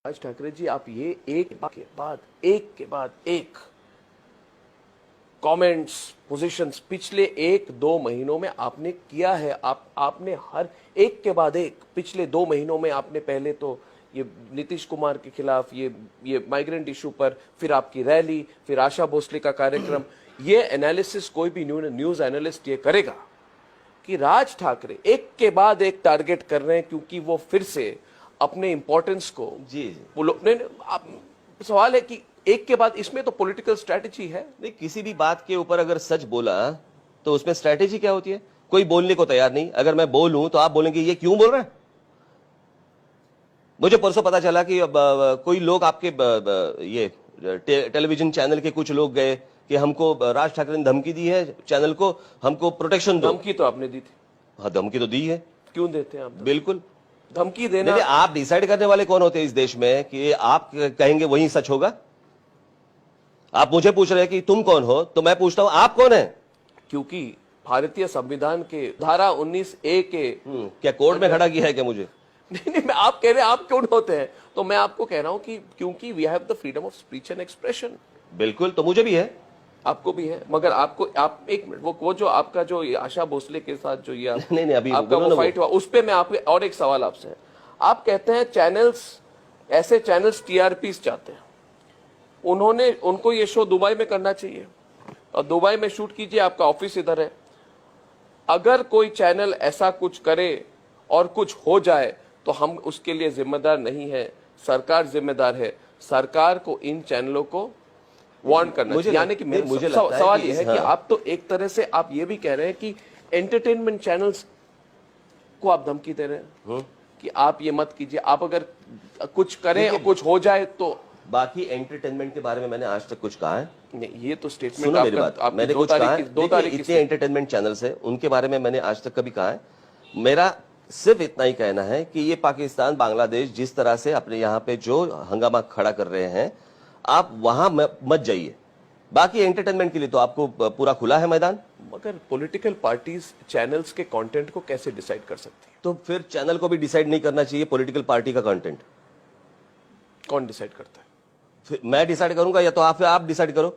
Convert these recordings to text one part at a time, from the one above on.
राज ठाकरे जी, आप ये एक के बाद एक कमेंट्स, पोजीशंस पिछले 1-2 महीनों में आपने किया है। आपने हर एक के बाद एक पिछले 2 महीनों में आपने पहले तो ये नीतीश कुमार के खिलाफ ये माइग्रेंट इशू पर, फिर आपकी रैली, फिर आशा भोसले का कार्यक्रम, ये एनालिसिस कोई भी न्यूज एनालिस्ट ये करेगा कि राज ठाकरे एक के बाद एक टारगेट कर रहे हैं क्योंकि वो फिर से अपने इंपॉर्टेंस को सवाल है कि एक के बाद इसमें तो पॉलिटिकल स्ट्रेटेजी है। नहीं, किसी भी बात के ऊपर अगर सच बोला तो उसमें स्ट्रेटेजी क्या होती है? कोई बोलने को तैयार नहीं। अगर मैं बोलूं तो आप बोलेंगे ये क्यों बोल रहा है। मुझे परसों पता चला कि कोई लोग आपके ये टेलीविजन चैनल के कुछ लोग गए कि हमको राज ठाकरे ने धमकी दी है, चैनल को हमको प्रोटेक्शन दो। धमकी तो आपने दी थी। हाँ, धमकी तो दी है। क्यों देते हैं आप? बिल्कुल धमकी देना। आप डिसाइड करने वाले कौन होते हैं इस देश में कि आप कहेंगे वही सच होगा? आप मुझे पूछ रहे हैं कि तुम कौन हो, तो मैं पूछता हूं आप कौन है? क्योंकि भारतीय संविधान के धारा 19A के क्या कोर्ट में खड़ा किया है क्या मुझे? नहीं, मैं आप कह रहे हैं आप क्यों होते हैं, तो मैं आपको कह रहा हूं कि क्योंकि we have the freedom of speech and expression. बिल्कुल, तो मुझे भी है, आपको भी है, मगर आप एक मिनट, वो जो आपका जो आशा भोसले के साथ जो ये नहीं, अभी आपका वो फाइट हुआ, उस पे मैं आपके और एक सवाल आपसे है। आप कहते हैं ऐसे चैनल्स टीआरपीस चाहते हैं, उनको ये शो दुबई में करना चाहिए और दुबई में शूट कीजिए, आपका ऑफिस इधर है। अगर कोई चैनल ऐसा कुछ करे और कुछ हो जाए तो हम उसके लिए जिम्मेदार नहीं है, सरकार जिम्मेदार है। सरकार को इन चैनलों को वार्न करना चाहिए। यानी कि मुझे सवाल ये है कि आप तो एक तरह से आप ये भी कह रहे हैं कि एंटरटेनमेंट चैनल्स को आप धमकी दे रहे हैं कि आप ये मत कीजिए, आप अगर कुछ करें और कुछ हो जाए तो। बाकी एंटरटेनमेंट के बारे में मैंने आज तक कुछ कहा है नहीं? ये तो स्टेटमेंट सुनो मेरी बात, मैंने कुछ कहा है? इतने एंटरटेनमेंट चैनल्स है, उनके बारे में मैंने आज तक कभी कहा है? मेरा सिर्फ इतना ही कहना है कि ये पाकिस्तान, बांग्लादेश जिस तरह से अपने यहाँ पे जो हंगामा खड़ा कर रहे हैं, आप वहां मत जाइए। बाकी एंटरटेनमेंट के लिए तो आपको पूरा खुला है मैदान। मगर पॉलिटिकल पार्टीज चैनल्स के कंटेंट को कैसे डिसाइड कर सकती है? तो फिर चैनल को भी डिसाइड नहीं करना चाहिए पॉलिटिकल पार्टी का कंटेंट? कौन डिसाइड करता है? फिर मैं डिसाइड करूंगा या तो आप डिसाइड करो?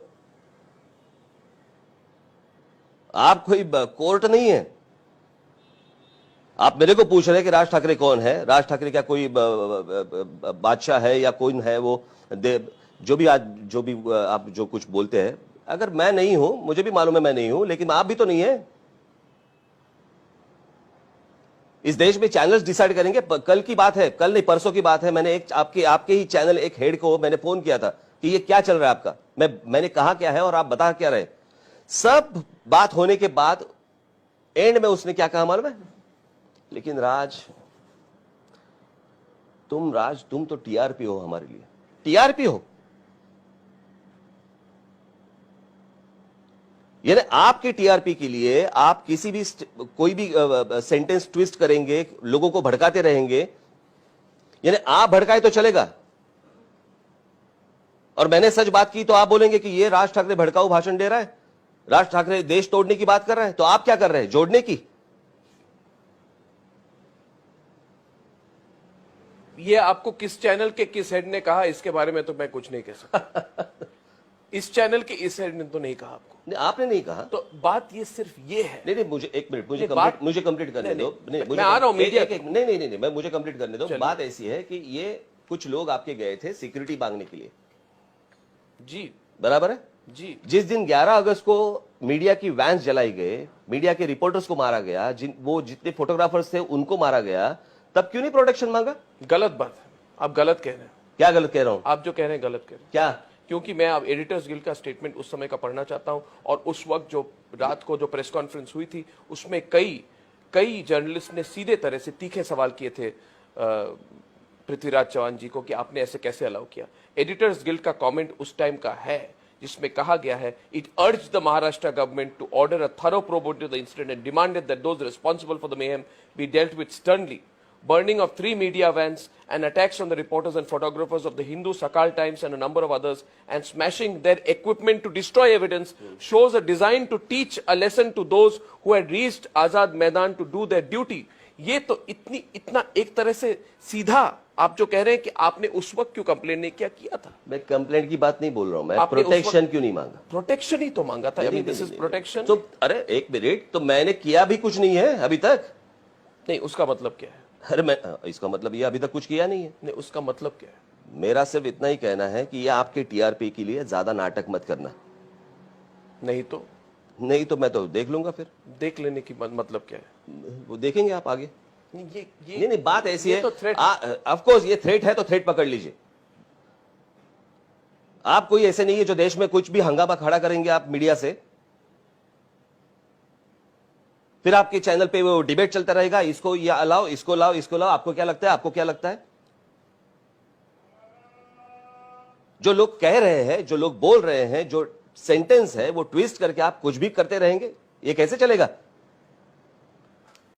आप कोई कोर्ट नहीं है। आप मेरे को पूछ रहे हैं कि राज ठाकरे कौन है? राज ठाकरे क्या कोई बादशाह है या कौन है? वो जो भी आप जो कुछ बोलते हैं, अगर मैं नहीं हूं, मुझे भी मालूम है मैं नहीं हूं, लेकिन आप भी तो नहीं है। इस देश में चैनल्स डिसाइड करेंगे। कल की बात है, कल नहीं परसों की बात है, मैंने एक आपके ही चैनल एक हेड को मैंने फोन किया था कि ये क्या चल रहा है आपका। मैंने कहा क्या है और आप बता क्या रहे। सब बात होने के बाद एंड में उसने क्या कहा मालूम है? लेकिन तुम तो टीआरपी हो, हमारे लिए टीआरपी हो। यानी आपके टीआरपी के लिए आप किसी भी कोई भी सेंटेंस ट्विस्ट करेंगे, लोगों को भड़काते रहेंगे। यानी आप भड़काए तो चलेगा, और मैंने सच बात की तो आप बोलेंगे कि ये राज ठाकरे भड़काऊ भाषण दे रहा है, राज ठाकरे देश तोड़ने की बात कर रहा है। तो आप क्या कर रहे हैं? जोड़ने की। ये आपको किस चैनल के किस हेड ने कहा इसके बारे में तो मैं कुछ नहीं कह सकता। इस चैनल के इस हेड ने तो नहीं कहा आपको। नहीं, आपने नहीं कहा। तो बात ये सिर्फ ये है। नहीं, मुझे एक मिनट, मुझे कंप्लीट करने दो। मैं आ रहा हूं मीडिया। नहीं, मैं मुझे कंप्लीट करने दो। बात ऐसी है कि ये कुछ लोग आपके गए थे सिक्योरिटी मांगने के लिए। जी बराबर है जी। जिस दिन 11 अगस्त को मीडिया की वैन्स जलाई गए, मीडिया के रिपोर्टर्स को मारा गया, जितने फोटोग्राफर्स थे उनको मारा गया, तब क्यों नहीं प्रोटेक्शन मांगा? गलत बात है, आप गलत कह रहे हैं। क्या गलत कह रहा हूं? आप जो कह रहे हैं गलत कह रहे हैं। क्या? क्योंकि मैं अब एडिटर्स गिल्ड का स्टेटमेंट उस समय का पढ़ना चाहता हूं, और उस वक्त जो रात को जो प्रेस कॉन्फ्रेंस हुई थी उसमें कई जर्नलिस्ट ने सीधे तरह से तीखे सवाल किए थे पृथ्वीराज चौहान जी को कि आपने ऐसे कैसे अलाउ किया। एडिटर्स गिल्ड का कमेंट उस टाइम का है जिसमें कहा गया है, it urged the Maharashtra government to order a thorough probe into the incident and demanded that those responsible for the mayhem be dealt with sternly. Burning of 3 media vans and attacks on the reporters and photographers of the Hindu, Sakal Times and a number of others, and smashing their equipment to destroy evidence shows a design to teach a lesson to those who had reached Azad Maidan to do their duty. ये तो इतना एक तरह से सीधा आप जो कह रहे हैं कि आपने उस वक्त क्यों कंप्लेन नहीं किया था? मैं कंप्लेंट की बात नहीं बोल रहा हूं, मैं आपने उस प्रोटेक्शन वक्त क्यों नहीं मांगा? प्रोटेक्शन ही तो मांगा था। This is protection. तो अरे एक मिनट, तो मैंने किया भी कुछ नहीं है अभी तक। नहीं, उसका मतलब क्या है? अरे मैं इसका मतलब ये अभी तक कुछ किया नहीं है। नहीं, उसका मतलब क्या है? मेरा सिर्फ इतना ही कहना है कि ये आपके टीआरपी के लिए ज्यादा नाटक मत करना। नहीं तो मैं तो देख लूंगा फिर। देख लेने की मतलब क्या है? वो देखेंगे आप आगे। ये नहीं, बात ऐसी है, तो थ्रेट। ऑफ कोर्स ये थ्रेट है तो थ्रेट पकड़ लीजिए। आप कोई ऐसे नहीं है जो देश में कुछ भी हंगामा खड़ा करेंगे आप मीडिया से, फिर आपके चैनल पे वो डिबेट चलता रहेगा, इसको या लाओ, इसको लाओ, इसको लाओ। आपको क्या लगता है? आपको क्या लगता है? जो लोग कह रहे हैं, जो लोग बोल रहे हैं, जो सेंटेंस है वो ट्विस्ट करके आप कुछ भी करते रहेंगे, ये कैसे चलेगा?